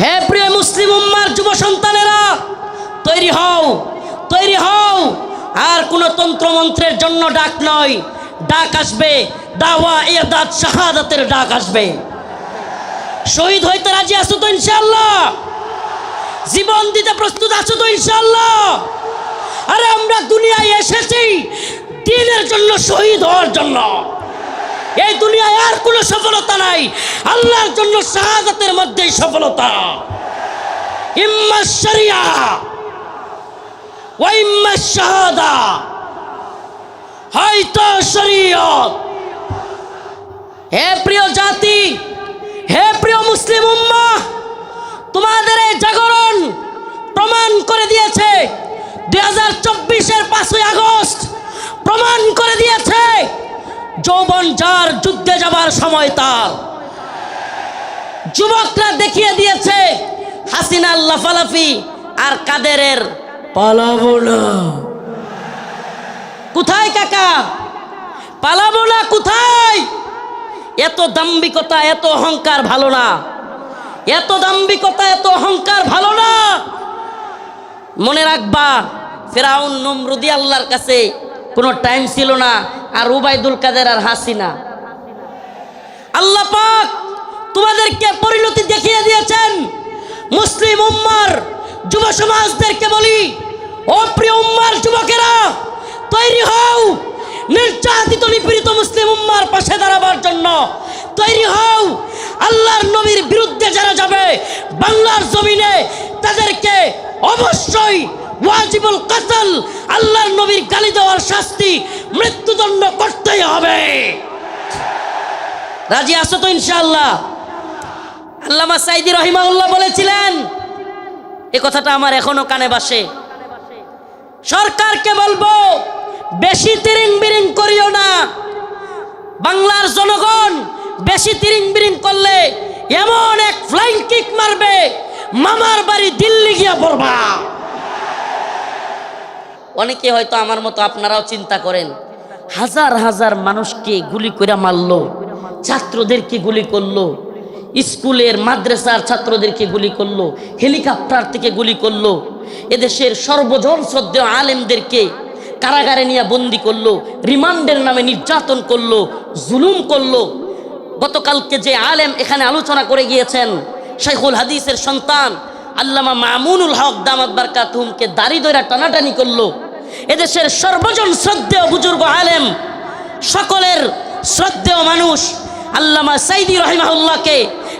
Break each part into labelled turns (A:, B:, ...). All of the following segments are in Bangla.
A: হে প্রিয় মুসলিম উম্মার যুব সন্তানেরা, তৈরি হও, তৈরি হও। আর কোনো তন্ত্রমন্ত্রের জন্য ডাক নয়, ডাক আসবে দাওয়া ইরদাদ শাহাদাতের ডাক আসবে। শহীদ হইতে রাজি আছো তো ইনশাআল্লাহ? জীবন দিতে প্রস্তুত আছো তো ইনশাআল্লাহ? আরে আমরা দুনিয়ায় এসেছি দ্বীনের জন্য, শহীদ হওয়ার জন্য। এই দুনিয়ায় আর কোনো সফলতা নাই, আল্লাহর জন্য শাহাদাতের মধ্যেই সফলতা। ইম্মা শরিয়া ওয়া ইম্মা শাহাদা, হয়তো শরীয়ত। হে প্রিয় জাতি, হে প্রিয় মুসলিম উম্মাহ, তোমাদের এই জাগরণ প্রমাণ করে দিয়েছে 2024-এর 5ই আগস্ট প্রমাণ করে দিয়েছে যৌবন যার যুদ্ধে যাবার সময় তার। যুবকরা দেখিয়ে দিয়েছে হাসিনার লাফালাফি আর কাদেরের পালাবো না। কোথায় কাকা? পালাবো না কোথায়? এত দাম্ভিকতা, এত অহংকার ভালো না। এত দাম্ভিকতা, এত অহংকার ভালো না। মনে রাখবা, ফেরাউন নমরুদি আল্লাহর কাছে কোনো টাইম ছিল না, আর উবাইদুল কাদের আর হাসিনা। আল্লাহ পাক তোমাদেরকে পরিণতি দেখিয়ে দিয়েছেন। মুসলিম উম্মার যুব সমাজদেরকে বলি, ও প্রিয় উম্মার যুবকেরা, তৈরি হও নির্যাতিত নিপীড়িত মুসলিম উম্মার পাশে দাঁড়াবার জন্য। তৈরি হও আল্লাহর নবীর বিরুদ্ধে যারা যাবে বাংলার জমিনে, তাদেরকে অবশ্যই ওয়াজিবুল কতল, আল্লাহর নবীর গালি দেওয়ার শাস্তি, মৃত্যুদণ্ড করতেই হবে। রাজি আছো তো ইনশাআল্লাহ? আল্লামা সাইদি রহিমাহুল্লাহ বলেছিলেন, এই কথাটা আমার এখনো কানে বাসে। সরকারকে বলবো, বেশি তিরিং বিরিং করিও না। বাংলার জনগণ বেশি তিরিং বিরিং করলে এমন এক ফ্লাইং কিক মারবে, মামার বাড়ি দিল্লি গিয়া পড়বা। অনেকে হয়তো আমার মতো আপনারাও চিন্তা করেন, হাজার হাজার মানুষকে গুলি করে মারলো, ছাত্রদেরকে গুলি করলো, স্কুলের মাদ্রাসার ছাত্রদেরকে গুলি করলো, হেলিকপ্টার থেকে গুলি করলো, এদেশের সর্বজন শ্রদ্ধেয় আলেমদেরকে কারাগারে নিয়ে বন্দি করলো, রিমান্ডের নামে নির্যাতন করলো, জুলুম করলো। গতকালকে যে আলেম এখানে আলোচনা করে গিয়েছেন, শাইখুল হাদিসের সন্তান আল্লামা মামুনুল হক দামাত বারকাতুহুমকে দাড়ি ধরে টানাটানি করলো। এদেশের সর্বজন শ্রদ্ধেয় বুজুর্গ আলেম, সকলের শ্রদ্ধেয় মানুষ আল্লামা সাইদি রহিমাহুল্লাহকে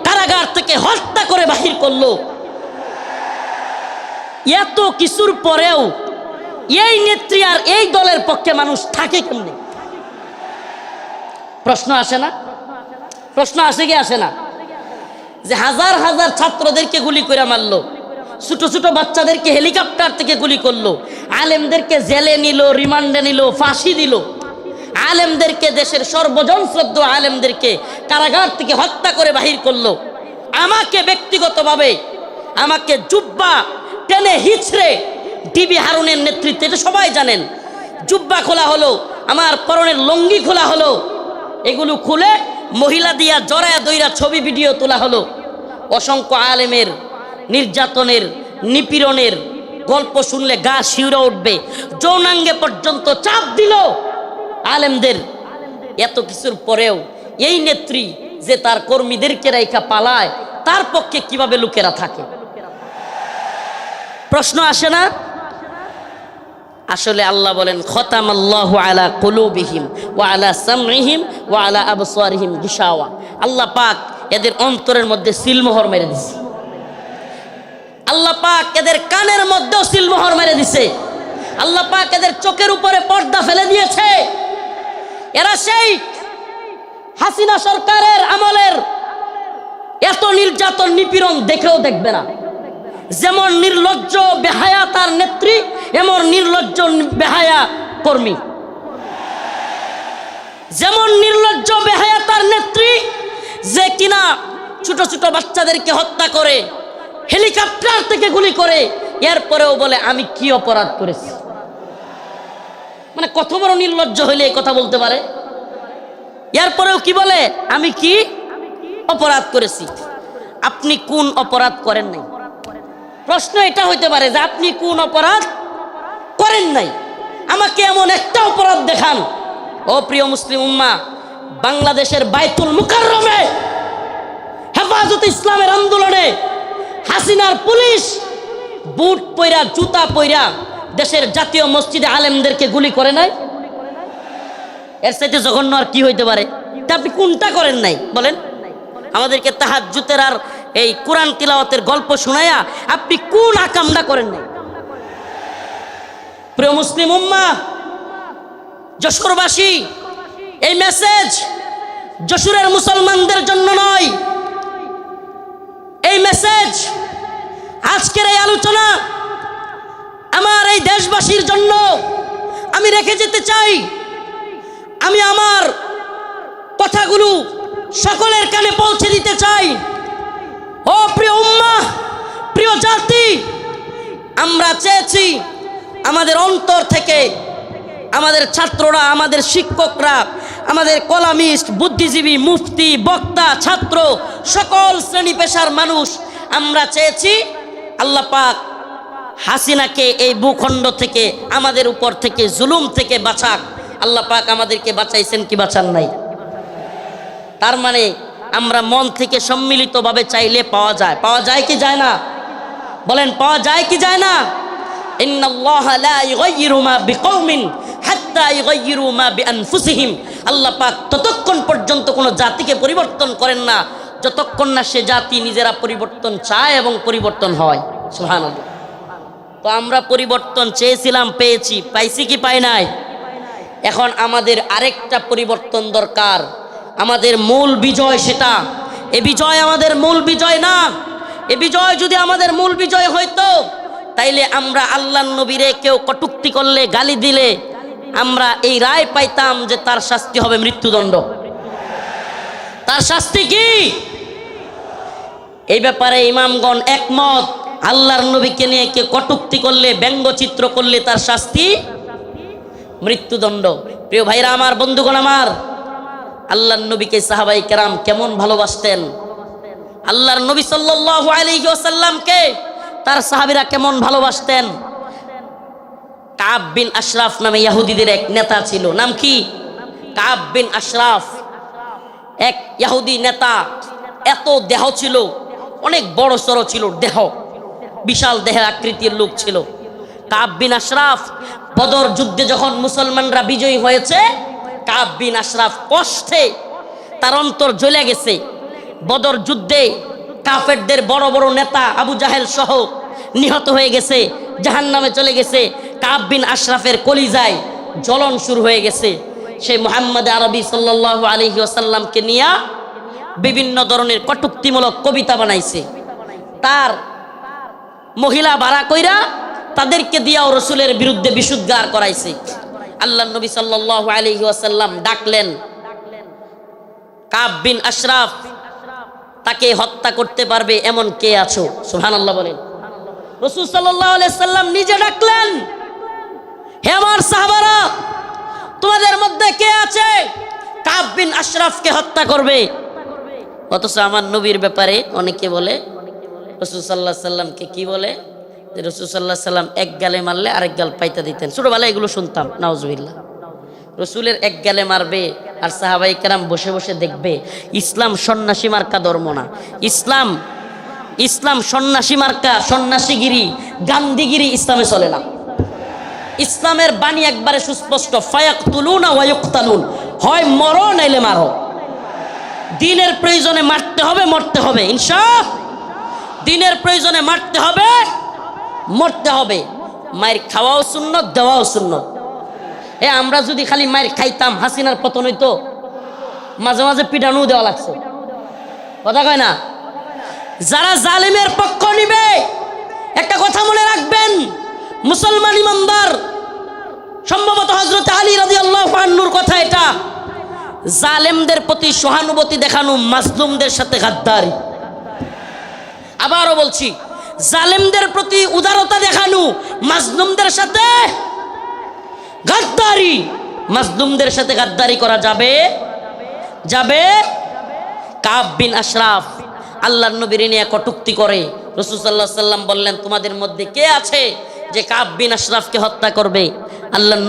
A: কারাগার থেকে হত্যা করে বাহির করলো। এত কিছুর পরেও এই নেত্রী আর এই দলের পক্ষে মানুষ থাকে কেমনে? প্রশ্ন আসে না? প্রশ্ন আসে কি আসে না? যে হাজার হাজার ছাত্রদেরকে গুলি করে মারলো, ছোট ছোট বাচ্চাদেরকে হেলিকপ্টার থেকে গুলি করলো, আলেমদেরকে জেলে নিল, রিমান্ডে নিল, ফাঁসি দিল, আলেমদেরকে, দেশের সর্বজন শ্রদ্ধেয় আলেমদেরকে কারাগার থেকে হত্যা করে বাহির করলো। আমাকে ব্যক্তিগতভাবে আমাকে জুব্বা টেনে হিচড়ে ডিবি হারুনের নেতৃত্বে, এটা সবাই জানেন, জুব্বা খোলা হলো, আমার পরনের লঙ্গি খোলা হলো, এগুলো খুলে মহিলা দিয়া জড়ায়া দইরা ছবি ভিডিও তোলা হলো। অসংখ্য আলেমের নির্যাতনের, নিপীড়নের গল্প শুনলে গা শিউরে উঠবে। যৌনাঙ্গে পর্যন্ত চাপ দিল আলেমদের। এত কিছুর পরেও এই নেত্রী যে তার কর্মীদেরকে রাইখা পালায়, তার পক্ষে কিভাবে লোকেরা থাকে? প্রশ্ন আসে না? আসলে আল্লাহ বলেন, খতামাল্লাহু আলা কুলুবিহিম ওয়া আলা সামইহিম ওয়া আলা আবসারিহিম গিশাওয়া। আল্লাহ পাক এদের অন্তরের মধ্যে সিলমোহর মেরে দিছে। আল্লাহ পাক এদের কানের মধ্যেও সিলমোহর মেরে দিছে। আল্লাহ পাক এদের চোখের উপরে পর্দা ফেলে দিয়েছে। এরা সেই হাসিনা সরকারের আমলের এত নির্যাতন নিপীড়ন দেখেও দেখবে না। যেমন নির্লজ্জ বেহায়া তার নেত্রী, এমন নির্লজ্জ বেহায়া কর্মী। যেমন নির্লজ্জ বেহায়া তার নেত্রী, যে কিনা ছোট ছোট বাচ্চাদেরকে হত্যা করে, হেলিকপ্টার থেকে গুলি করে, এরপরেও বলে আমি কি অপরাধ করেছি। মানে কত বড় নির্লজ্জ হইলে এই কথা বলতে পারে? এরপরেও কি বলে, আমি কি অপরাধ করেছি। আপনি কোন অপরাধ করেন নাই? প্রশ্ন এটা হইতে পারে যে আপনি কোন অপরাধ করেন নাই, আমাকে এমন একটা অপরাধ দেখান। ও প্রিয় মুসলিম উম্মাহ, বাংলাদেশের বাইতুল মুকাররমে হেফাজতে ইসলামের আন্দোলনে হাসিনার পুলিশ বুট পয়রা জুতা পয়রা দেশের জাতীয় মসজিদে আলেমদেরকে গুলি করে নাই? এর চাইতে জঘন্য আর কি হইতে পারে? তা আপনি কোনটা করেন নাই বলেন? আমাদেরকে তাহাজ্জুদের আর এই কোরআন তিলাওয়াতের গল্প শোনায়া আপনি কোন আকামটা করেন নাই? প্রিয় মুসলিম উম্মাহ, যশোরবাসী, এই মেসেজ যশোরের মুসলমানদের জন্য নয়, এই মেসেজ আজকের এই আলোচনা আমার এই দেশবাসীর জন্য আমি রেখে যেতে চাই। আমি আমার কথাগুলো সকলের কানে পৌঁছে দিতে চাই। ও প্রিয় উম্মাহ, প্রিয় জাতি, আমরা চেয়েছি আমাদের অন্তর থেকে আমাদের ছাত্ররা, আমাদের শিক্ষকরা, আমাদের কলামিস্ট, বুদ্ধিজীবী, মুফতি, বক্তা, ছাত্র, সকল শ্রেণী পেশার মানুষ আমরা চেয়েছি আল্লাহ পাক হাসিনাকে এই ভূখণ্ড থেকে, আমাদের উপর থেকে, জুলুম থেকে বাঁচাক। আল্লাহ পাক আমাদেরকে বাঁচাইছেন কি বাঁচান নাই? তার মানে আমরা মন থেকে সম্মিলিতভাবে চাইলে পাওয়া যায়। পাওয়া যায় কি যায় না? বলেন, পাওয়া যায় কি যায় না? ইন্নাল্লাহা লা ইউগাইয়িরু মা বিকওমিন হাত্তা ইউগাইয়িরু মা বিআনফুসিহিম। আল্লাহ পাক ততক্ষণ পর্যন্ত কোনো জাতিকে পরিবর্তন করেন না যতক্ষণ না সে জাতি নিজেরা পরিবর্তন চায় এবং পরিবর্তন হয়। সুবহানাল্লাহ। তো আমরা পরিবর্তন চেয়েছিলাম, পেয়েছি। পাইছি কি পাই নাই? এখন আমাদের আরেকটা পরিবর্তন দরকার। আমাদের মূল বিজয় সেটা। এ বিজয় আমাদের মূল বিজয় না। এ বিজয় যদি আমাদের মূল বিজয় হইতো তাইলে আমরা আল্লাহর নবীরে কেউ কটূক্তি করলে, গালি দিলে আমরা এই রায় পাইতাম যে তার শাস্তি হবে মৃত্যুদণ্ড। তার শাস্তি কি? এই ব্যাপারে ইমামগণ একমত। আল্লাহর নবীকে নিয়ে কেউ কটূক্তি করলে, ব্যঙ্গচিত্র করলে তার শাস্তি মৃত্যুদণ্ড। প্রিয় ভাইরা আমার, বন্ধুগণ আমার, আল্লাহর নবীকে সাহাবায়ে কেরাম কেমন ভালোবাসতেন! আল্লাহর নবী সাল্লাল্লাহু আলাইহি ওয়াসাল্লামকে তার সাহাবীরা কেমন ভালোবাসতেন! কাব বিন আশরাফ নামে ইহুদিদের এক নেতা ছিল। নাম কি? কাব বিন আশরাফ, এক ইহুদি নেতা। এত দেহ ছিল, অনেক বড় সড়ো ছিল দেহ, বিশাল দেহের আকৃতির লোক ছিল কাব বিন আশরাফ। বদর যুদ্ধে যখন মুসলমানরা বিজয়ী হয়েছে, কাব বিন আশরাফ কষ্টে তার অন্তর জ্বলে গেছে। বদর যুদ্ধে কাফেরদের বড় বড় নেতা আবু জাহেল সহ নিহত হয়ে গেছে, জাহান্নামে চলে গেছে। কাব বিন আশরাফের কলিজায় জ্বলন শুরু হয়ে গেছে। সেই মুহাম্মদ আরবি সাল্লাল্লাহু আলাইহি ওয়াসাল্লামকে নিয়ে বিভিন্ন ধরনের কটূক্তিমূলক কবিতা বানাইছে। তার মহিলা ভাড়া কইরা তাদেরকে দিয়াও রসুলের বিরুদ্ধে বিশুদ্ধার করাইছে। আল্লাহর নবী সাল্লাল্লাহু আলাইহি ওয়াসাল্লাম ডাকলেন কাব বিন আশরাফ, তাকে হত্যা করতে পারবে এমন কে আছো? সুবহানাল্লাহ বলেন। রাসূল সাল্লাল্লাহু আলাইহি ওয়াসাল্লাম নিজে ডাকলেন, হে আমার সাহাবারা, তোমাদের মধ্যে কে আছে কাব বিন আশরাফকে হত্যা করবে? অথচ আমার নবীর ব্যাপারে অনেকে বলে, রাসূল সাল্লাল্লাহু আলাইহি ওয়াসাল্লামকে কি বলে, যে রাসূল সাল্লাল্লাহু আলাইহি ওয়াসাল্লাম এক গালে মারলে আরেক গাল পাইতা দিতেন। ছোটবেলায় এগুলো শুনতাম, নাউজুবিল্লাহ। রসুলের এক গালে মারবে আর সাহাবায়ে কেরাম বসে বসে দেখবে। ইসলাম সন্ন্যাসী মার্কা ধর্ম না। ইসলাম সন্ন্যাসী মার্কা, সন্ন্যাসীগিরি, গান্ধীগিরি ইসলামে চলে না। ইসলামের বাণী একবারে সুস্পষ্ট, ফায়াকতুলুনা ওয়া ইউকতালুন, হয় মরো নাইলে মারো। দিনের প্রয়োজনে মারতে হবে, মরতে হবে, ইনশাআল্লাহ। দিনের প্রয়োজনে মারতে হবে, মরতে হবে। মায়ের খাওয়াও সুন্নত, দেওয়াও সুন্নত। আমরা যদি খালি মায়ের খাইতাম, হাসিনার পতন হইতো। মাঝে মাঝে পিটানো দেওয়া লাগছে, কথা কয় না? যারা জালেমের পক্ষ নিবে, একটা কথা মনে রাখবেন, মুসলমান ইমানদার, সম্ভবত হযরত আলী রাদিয়াল্লাহু আনহুর কথা এটা, জালেমদের প্রতি সহানুভূতি দেখানো মাজলুমদের সাথে গাদ্দারি। আবারও বলছি, জালেমদের প্রতি উদারতা দেখানো মাজলুমদের সাথে গাদ্দারি। মাজলুমদের সাথে গাদ্দারি করা যাবে? কাব বিন আশরাফ আল্লাহর নবীর নিয়ে কটূক্তি করে। রাসূল সাল্লাল্লাহু আলাইহি ওয়াসাল্লাম বললেন, তোমাদের মধ্যে কে আছে যে কাব বিন আশরাফকে হত্যা করবে? আল্লাহর